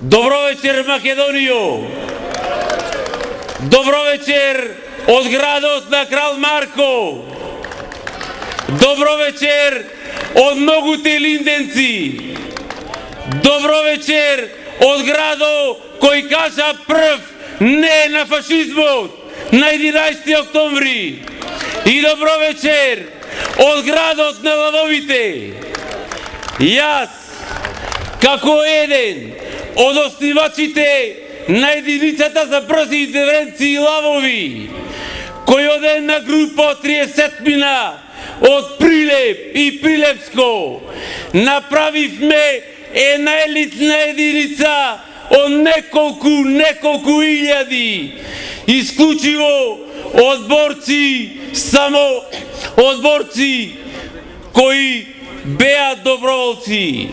Добро вечер, Македонијо! Добро вечер од градот на Крал Марко! Добро вечер од многуте линденци! Добро вечер од градо кој кажа прв не на фашизмот на 11 октомври! И добро вечер од градот на лавовите! Јас, како еден од основачите на единицата за брзи интервенции лавови, кој оде на група од 30 мина од Прилеп и Прилепско, направивме една елитна единица од неколку илјади, исклучиво од борци, само од борци кои беа доброволци.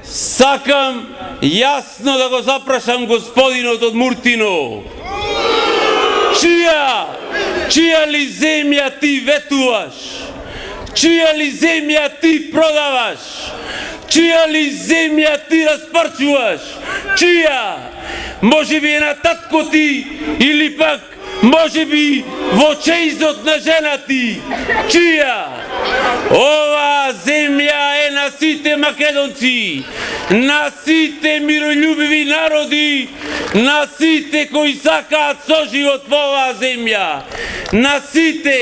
Сакам јасно да го запрашам господинот од Муртино. Чија ли земја ти ветуваш? Чија ли земја ти продаваш? Чија ли земја ти распарчуваш? Чија? Може би е на татко ти или пак може би во чеизот на жена ти. Чија? Ова земја е на сите македонци, на сите мирољубиви народи, на сите кои сакаат соживот во оваа земја, на сите.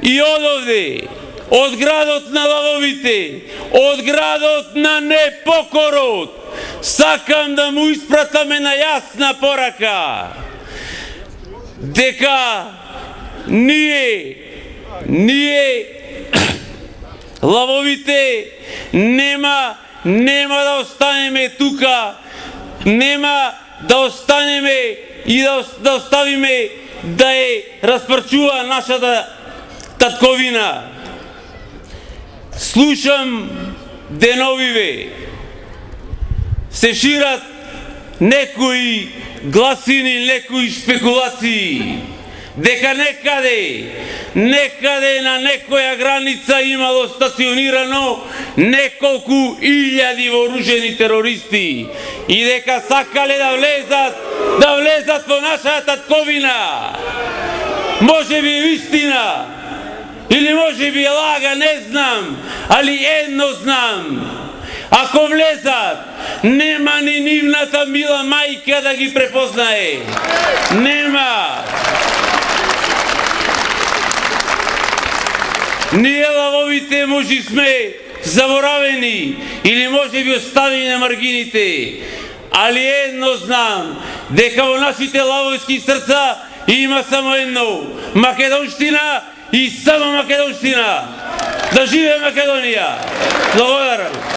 И одовде, од градот на лавовите, од градот на непокорот, сакам да му испратаме на јасна порака дека ние лавовите нема да останеме тука, нема да останеме и да оставиме да е распарчува нашата татковина. Слушам деновиве, се шират некои гласини, некои спекулации, дека некаде на некоја граница имало стационирано неколку илјади вооружени терористи и дека сакале да влезат во нашата татковина. Може би вистина, или може би лага, не знам, али едно знам. Ако влезат, нема ни нивната мила мајка да ги препознае. Нема. Ние лавовите може сме заборавени или може би оставени на маргините, али едно знам, дека во нашите лавовски срца има само едно, македонштина и само македонштина. Да живее Македонија! Благодарам!